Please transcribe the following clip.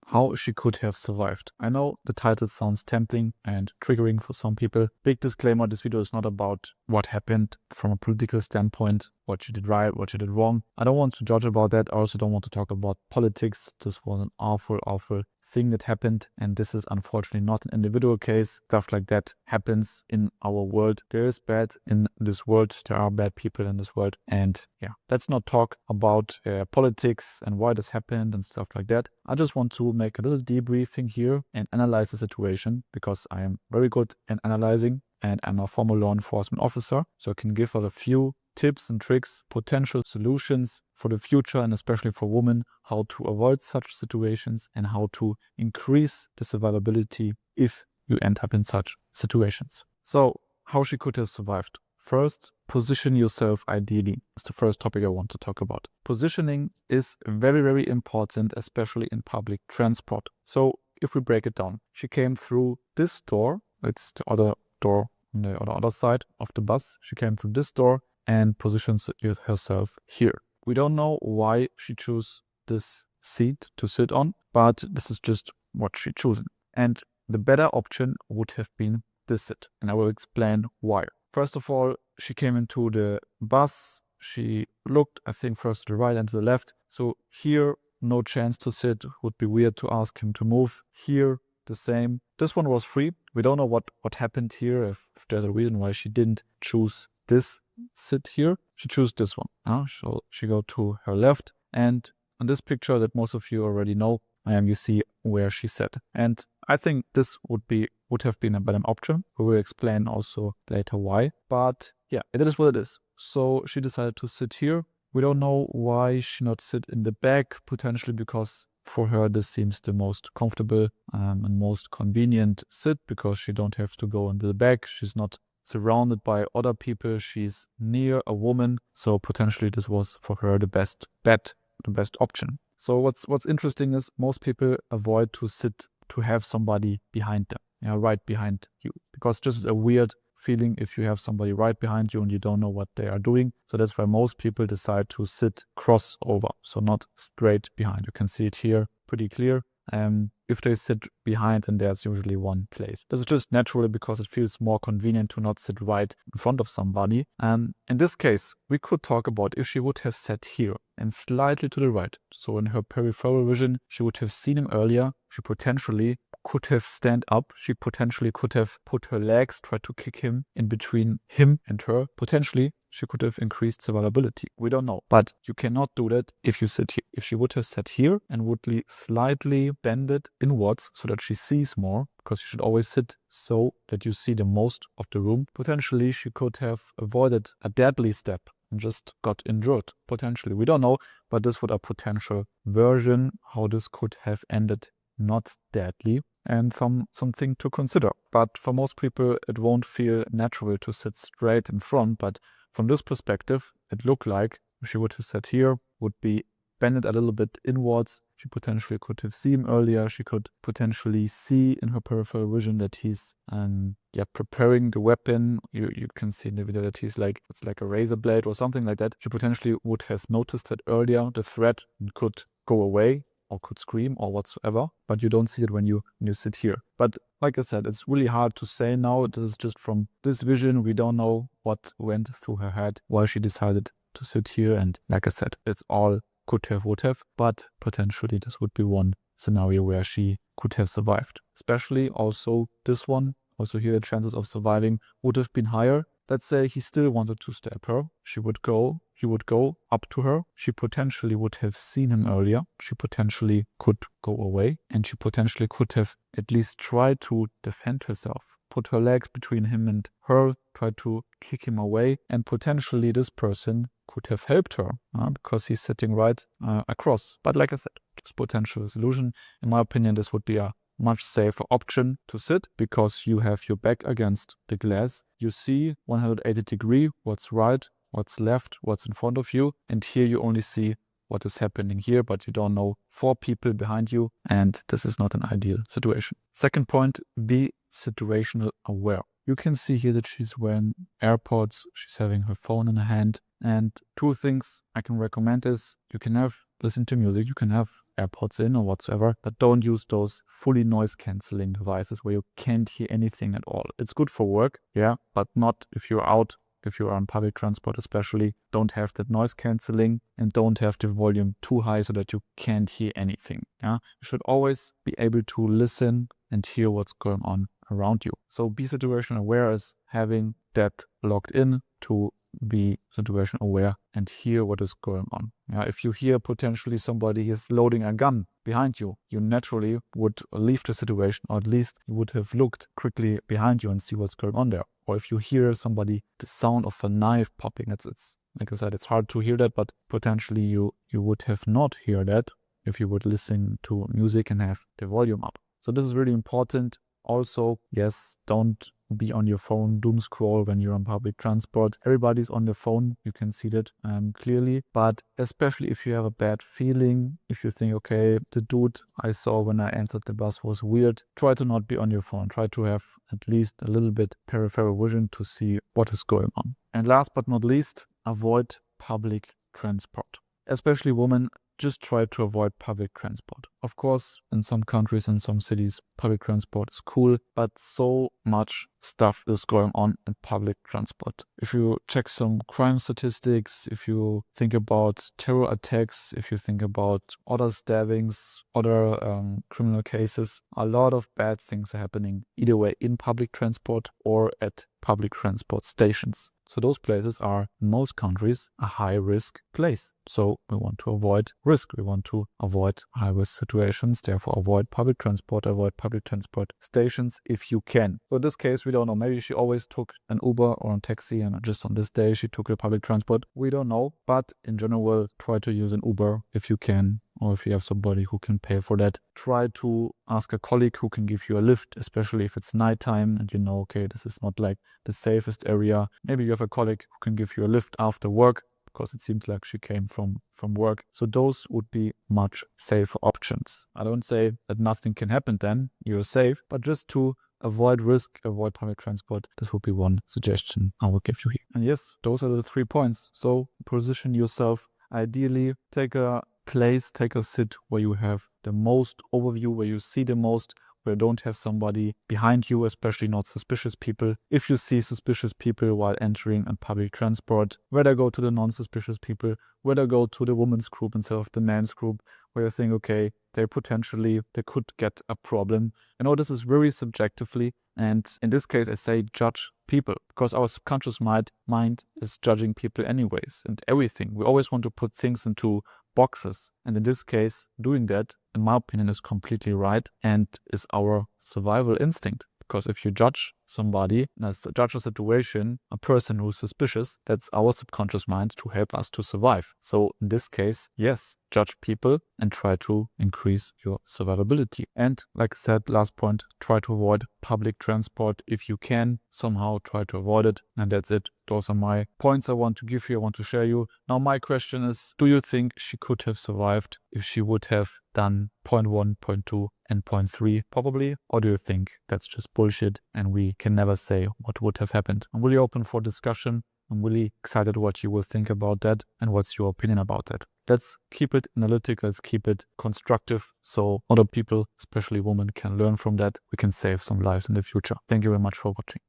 how she could have survived. I know the title sounds tempting and triggering for some people. Big disclaimer, this video is not about what happened from a political standpoint, what she did right, what she did wrong. I don't want to judge about that. I also don't want to talk about politics. This was an awful thing that happened, and this is unfortunately not an individual case. Stuff like that happens in our world. There is bad in this world. There are bad people in this world, and yeah, let's not talk about politics and why this happened and stuff like that. I just want to make a little debriefing here and analyze the situation, because I am very good at analyzing and I'm a former law enforcement officer, so I can give out a few tips and tricks, potential solutions for the future, and especially for women, how to avoid such situations and how to increase the survivability if you end up in such situations. So, how she could have survived. First, position yourself ideally. It's the first topic I want to talk about. Positioning is very, very important, especially in public transport. So, if we break it down, she came through this door. It's the other door on the other side of the bus. She came through this door and positions herself here. We don't know why she chose this seat to sit on, but this is just what she chose. And the better option would have been this seat, and I will explain why. First of all, she came into the bus. She looked, I think, first to the right and to the left. So here, no chance to sit. Would be weird to ask him to move. Here, the same. This one was free. We don't know what happened here, if there's a reason why she didn't choose this sit here. She chose this one. So she go to her left, and on this picture that most of you already know, you see where she sat. And I think this would have been a better option. We will explain also later why. But yeah, it is what it is. So she decided to sit here. We don't know why she not sit in the back, potentially because for her this seems the most comfortable and most convenient sit, because she don't have to go into the back. She's not surrounded by other people. She's near a woman. So potentially this was for her the best bet, the best option. So what's interesting is most people avoid to sit to have somebody behind them, right behind you, because this is a weird feeling if you have somebody right behind you and you don't know what they are doing. So that's why most people decide to sit crossover, so not straight behind. You can see it here pretty clear. If they sit behind, then there's usually one place. This is just naturally because it feels more convenient to not sit right in front of somebody. In this case, we could talk about if she would have sat here and slightly to the right. So in her peripheral vision, she would have seen him earlier. She potentially could have stand up. She potentially could have put her legs, tried to kick him in between him and her. Potentially, she could have increased survivability. We don't know. But you cannot do that if you sit here. If she would have sat here and would slightly bend it inwards so that she sees more, because you should always sit so that you see the most of the room, potentially she could have avoided a deadly step and just got injured. Potentially. We don't know, but this would a potential version how this could have ended not deadly, and something to consider. But for most people, it won't feel natural to sit straight in front, but from this perspective, it looked like if she would have sat here, would be bended a little bit inwards. She potentially could have seen him earlier. She could potentially see in her peripheral vision that he's preparing the weapon. You can see in the video that he's it's like a razor blade or something like that. She potentially would have noticed that earlier, the threat, could go away or could scream or whatsoever, but you don't see it when you sit here. But like I said, it's really hard to say now. This is just from this vision. We don't know what went through her head, why she decided to sit here. And like I said, it's all could have, would have, but potentially this would be one scenario where she could have survived. Especially also this one, also here the chances of surviving would have been higher. Let's say he still wanted to stab her. He would go up to her. She potentially would have seen him earlier. She potentially could go away, and she potentially could have at least tried to defend herself. Put her legs between him and her, try to kick him away, and potentially this person could have helped her because he's sitting right across. But like I said, just potential solution. In my opinion, this would be a much safer option to sit, because you have your back against the glass. You see 180 degree, what's right, what's left, what's in front of you. And here you only see what is happening here, but you don't know 4 people behind you. And this is not an ideal situation. Second point, be situational aware. You can see here that she's wearing AirPods. She's having her phone in her hand. And 2 things I can recommend is you can listen to music. You can have AirPods in or whatsoever, but don't use those fully noise cancelling devices where you can't hear anything at all. It's good for work, yeah, but not if you're out. If you are on public transport especially, don't have that noise cancelling and don't have the volume too high so that you can't hear anything. Yeah? You should always be able to listen and hear what's going on around you. So be situation aware as having that logged in to be situation aware and hear what is going on. Yeah, if you hear potentially somebody is loading a gun behind you, you naturally would leave the situation, or at least you would have looked quickly behind you and see what's going on there. Or if you hear somebody, the sound of a knife popping, it's like I said, it's hard to hear that, but potentially you would have not hear that if you would listen to music and have the volume up. So this is really important. Also, yes, don't be on your phone, doom scroll when you're on public transport. Everybody's on their phone, you can see that clearly. But especially if you have a bad feeling, if you think, okay, the dude I saw when I entered the bus was weird, try to not be on your phone. Try to have at least a little bit peripheral vision to see what is going on. And last but not least, avoid public transport. Especially women, just try to avoid public transport. Of course, in some countries, in some cities, public transport is cool, but so much stuff is going on in public transport. If you check some crime statistics, if you think about terror attacks, if you think about other stabbings, other criminal cases, a lot of bad things are happening either way in public transport or at public transport stations. So those places are, in most countries, a high-risk place. So we want to avoid risk. We want to avoid high-risk situations, therefore avoid public transport stations if you can. So in this case, we don't know. Maybe she always took an Uber or a taxi and just on this day she took a public transport. We don't know. But in general, try to use an Uber if you can, or if you have somebody who can pay for that. Try to ask a colleague who can give you a lift, especially if it's nighttime and you know, okay, this is not like the safest area. Maybe you have a colleague who can give you a lift after work, because it seems like she came from work. So those would be much safer options. I don't say that nothing can happen then, you're safe, but just to avoid risk, avoid public transport, this would be one suggestion I will give you here. And yes, those are the 3 points. So position yourself. Ideally, take a place, take a sit where you have the most overview, where you see the most, where you don't have somebody behind you, especially not suspicious people. If you see suspicious people while entering a public transport, whether go to the non-suspicious people, whether go to the women's group instead of the men's group, where you think, okay, they could get a problem. I know this is very subjectively, and in this case I say judge people, because our subconscious mind is judging people anyways and everything. We always want to put things into boxes, and in this case doing that, in my opinion, is completely right and is our survival instinct. Because if you judge somebody, judge a situation, a person who's suspicious, that's our subconscious mind to help us to survive. So in this case, yes, judge people and try to increase your survivability. And like I said, last point, try to avoid public transport if you can. Somehow try to avoid it. And that's it. Those are my points I want to give you, I want to share you. Now my question is, do you think she could have survived if she would have done point 1, point 2 and point 3 probably? Or do you think that's just bullshit and we can never say what would have happened? I'm really open for discussion. I'm really excited what you will think about that and what's your opinion about that. Let's keep it analytical, let's keep it constructive so other people, especially women, can learn from that. We can save some lives in the future. Thank you very much for watching.